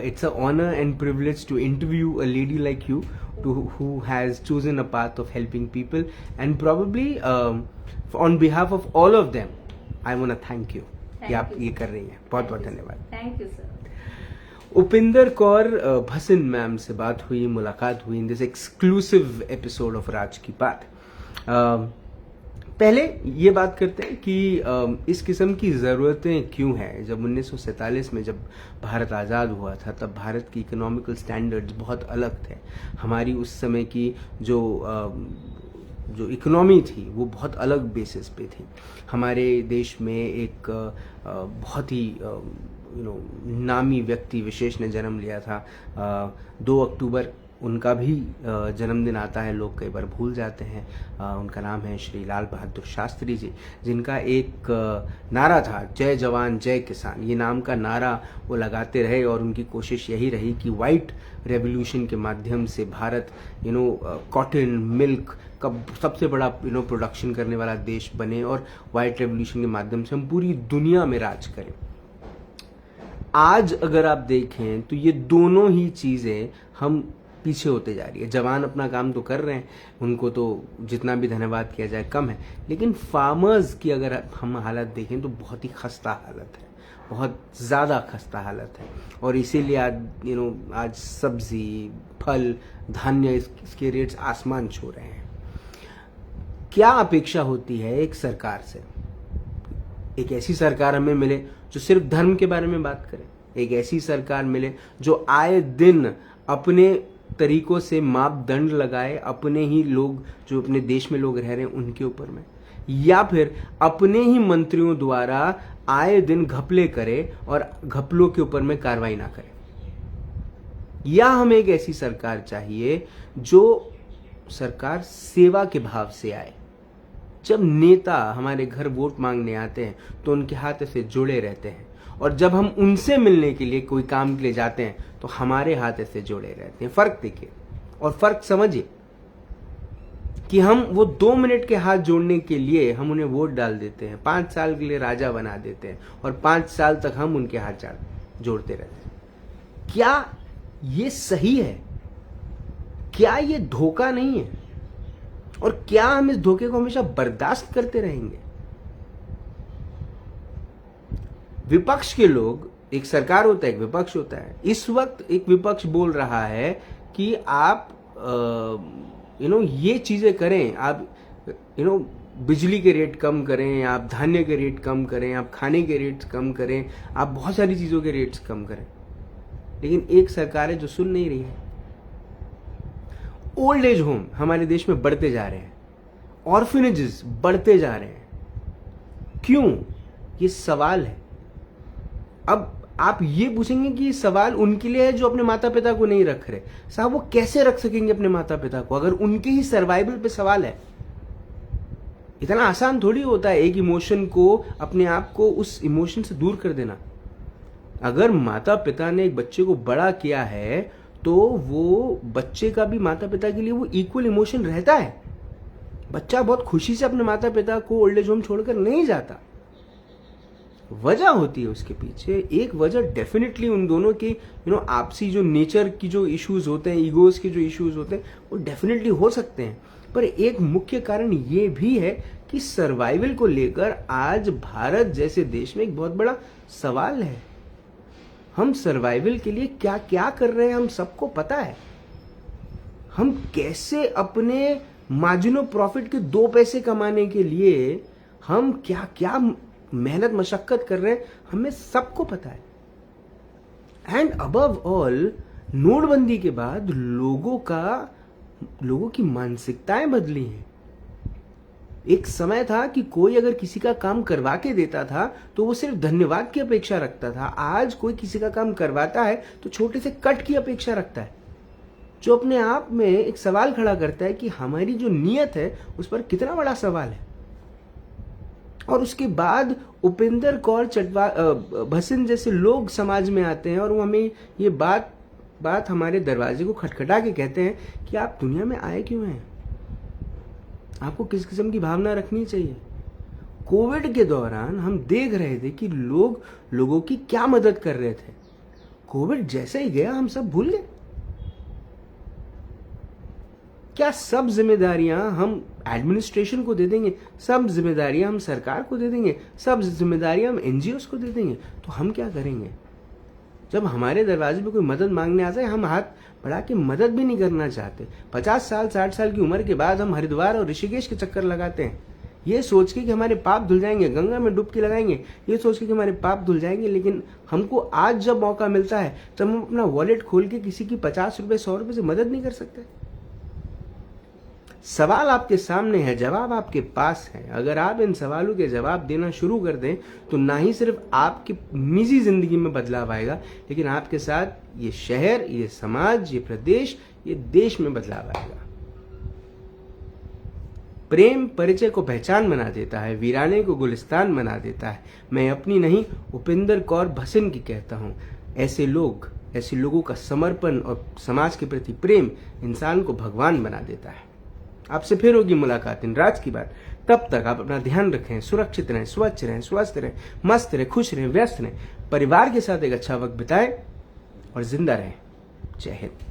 it's an honor and privilege to interview a lady like you who has chosen a path of helping people, and probably on behalf of all of them I want to thank you कि आप ये कर रही हैं। बहुत बहुत धन्यवाद। Thank you sir. Upinder Kaur Bhasin ma'am से बात हुई, मुलाकात हुई in this exclusive episode of Raaz की बात। पहले ये बात करते हैं कि इस किस्म की ज़रूरतें क्यों हैं। जब 1947 में जब भारत आज़ाद हुआ था, तब भारत की इकोनॉमिकल स्टैंडर्ड्स बहुत अलग थे। हमारी उस समय की जो इकोनॉमी थी वो बहुत अलग बेसिस पे थी। हमारे देश में एक बहुत ही नामी व्यक्ति विशेष ने जन्म लिया था। 2 अक्टूबर उनका भी जन्मदिन आता है, लोग कई बार भूल जाते हैं। उनका नाम है श्री लाल बहादुर शास्त्री जी, जिनका एक नारा था, जय जवान जय किसान। ये नाम का नारा वो लगाते रहे और उनकी कोशिश यही रही कि वाइट रेवोल्यूशन के माध्यम से भारत कॉटन मिल्क का सबसे बड़ा प्रोडक्शन करने वाला देश बने और वाइट रेवोल्यूशन के माध्यम से हम पूरी दुनिया में राज करें। आज अगर आप देखें तो ये दोनों ही चीज़ें हम पीछे होते जा रही है। जवान अपना काम तो कर रहे हैं, उनको तो जितना भी धन्यवाद किया जाए कम है, लेकिन फार्मर्स की अगर हम हालत देखें तो बहुत ही खस्ता हालत है, बहुत ज़्यादा खस्ता हालत है। और इसीलिए आज सब्जी, फल, धान्य इसके रेट्स आसमान छू रहे हैं। क्या अपेक्षा होती है एक सरकार से? एक ऐसी सरकार हमें मिले जो सिर्फ धर्म के बारे में बात करे, एक ऐसी सरकार मिले जो आए दिन अपने तरीकों से मापदंड लगाए अपने ही लोग, जो अपने देश में लोग रह रहे हैं उनके ऊपर में, या फिर अपने ही मंत्रियों द्वारा आए दिन घपले करे और घपलों के ऊपर में कार्रवाई ना करे। या हमें एक ऐसी सरकार चाहिए जो सरकार सेवा के भाव से आए। जब नेता हमारे घर वोट मांगने आते हैं तो उनके हाथ से जुड़े रहते हैं, और जब हम उनसे मिलने के लिए कोई काम के लिए जाते हैं तो हमारे हाथ से जुड़े रहते हैं। फर्क देखिए और फर्क समझिए कि हम वो 2 मिनट के हाथ जोड़ने के लिए हम उन्हें वोट डाल देते हैं, 5 साल के लिए राजा बना देते हैं और 5 साल तक हम उनके हाथ जोड़ते रहते हैं। क्या ये सही है? क्या ये धोखा नहीं है? और क्या हम इस धोखे को हमेशा बर्दाश्त करते रहेंगे? विपक्ष के लोग, एक सरकार होता है, एक विपक्ष होता है। इस वक्त एक विपक्ष बोल रहा है कि आप ये चीजें करें, आप बिजली के रेट कम करें, आप धान्य के रेट कम करें, आप खाने के रेट कम करें, आप बहुत सारी चीजों के रेट्स कम करें। लेकिन एक सरकार है जो सुन नहीं रही है। ओल्ड एज होम हमारे देश में बढ़ते जा रहे हैं, ऑर्फनेजेस बढ़ते जा रहे हैं। क्यों? ये सवाल है। अब आप ये पूछेंगे कि सवाल उनके लिए है जो अपने माता पिता को नहीं रख रहे। साहब, वो कैसे रख सकेंगे अपने माता पिता को अगर उनके ही सर्वाइवल पे सवाल है? इतना आसान थोड़ी होता है एक इमोशन को, अपने आप को उस इमोशन से दूर कर देना। अगर माता पिता ने एक बच्चे को बड़ा किया है तो वो बच्चे का भी माता पिता के लिए वो इक्वल इमोशन रहता है। बच्चा बहुत खुशी से अपने माता पिता को ओल्ड एज होम छोड़कर नहीं जाता। वजह होती है उसके पीछे। एक वजह डेफिनेटली उन दोनों की आपसी जो नेचर की जो इश्यूज होते हैं, ईगोज के जो इश्यूज होते हैं, वो डेफिनेटली हो सकते हैं। पर एक मुख्य कारण ये भी है कि सर्वाइवल को लेकर आज भारत जैसे देश में एक बहुत बड़ा सवाल है। हम सर्वाइवल के लिए क्या क्या कर रहे हैं हम सबको पता है। हम कैसे अपने मार्जिन ऑफ प्रॉफिट के 2 पैसे कमाने के लिए हम क्या क्या मेहनत मशक्कत कर रहे हैं, हमें सबको पता है। एंड अबव ऑल, नोटबंदी के बाद लोगों की मानसिकताएं बदली हैं। एक समय था कि कोई अगर किसी का काम करवा के देता था तो वो सिर्फ धन्यवाद की अपेक्षा रखता था। आज कोई किसी का काम करवाता है तो छोटे से कट की अपेक्षा रखता है, जो अपने आप में एक सवाल खड़ा करता है कि हमारी जो नीयत है उस पर कितना बड़ा सवाल है। और उसके बाद उपेंद्र कौर भसिन जैसे लोग समाज में आते हैं और वो हमें ये बात हमारे दरवाजे को खटखटा के कहते हैं कि आप दुनिया में आए क्यों हैं, आपको किस किस्म की भावना रखनी चाहिए। कोविड के दौरान हम देख रहे थे कि लोगों की क्या मदद कर रहे थे। कोविड जैसे ही गया हम सब भूल गए। क्या सब जिम्मेदारियां हम एडमिनिस्ट्रेशन को दे देंगे, सब जिम्मेदारियां हम सरकार को दे देंगे, सब जिम्मेदारियां हम एनजीओस को दे देंगे? तो हम क्या करेंगे? जब हमारे दरवाजे पे कोई मदद मांगने आता है हम हाथ बढ़ा के मदद भी नहीं करना चाहते। 50 साल 60 साल की उम्र के बाद हम हरिद्वार और ऋषिकेश के चक्कर लगाते हैं, ये सोच के कि हमारे पाप धुल जाएंगे, गंगा में डुबकी लगाएंगे, ये सोच के कि हमारे पाप धुल जाएंगे। लेकिन हमको आज जब मौका मिलता है तब हम अपना वॉलेट खोल के किसी की 50 रुपए 100 रुपए से मदद नहीं कर सकते। सवाल आपके सामने है, जवाब आपके पास है। अगर आप इन सवालों के जवाब देना शुरू कर दें तो ना ही सिर्फ आपकी निजी जिंदगी में बदलाव आएगा, लेकिन आपके साथ ये शहर, ये समाज, ये प्रदेश, ये देश में बदलाव आएगा। प्रेम परिचय को पहचान बना देता है, वीराने को गुलिस्तान बना देता है। मैं अपनी नहीं, उपेंद्र कौर भसिन की कहता हूं। ऐसे लोगों का समर्पण और समाज के प्रति प्रेम इंसान को भगवान बना देता है। आपसे फिर होगी मुलाकात इन राज की बात। तब तक आप अपना ध्यान रखें, सुरक्षित रहें, स्वच्छ रहें, स्वस्थ रहें, मस्त रहें, खुश रहें, व्यस्त रहें, परिवार के साथ एक अच्छा वक्त बिताएं और जिंदा रहें। जय हिंद।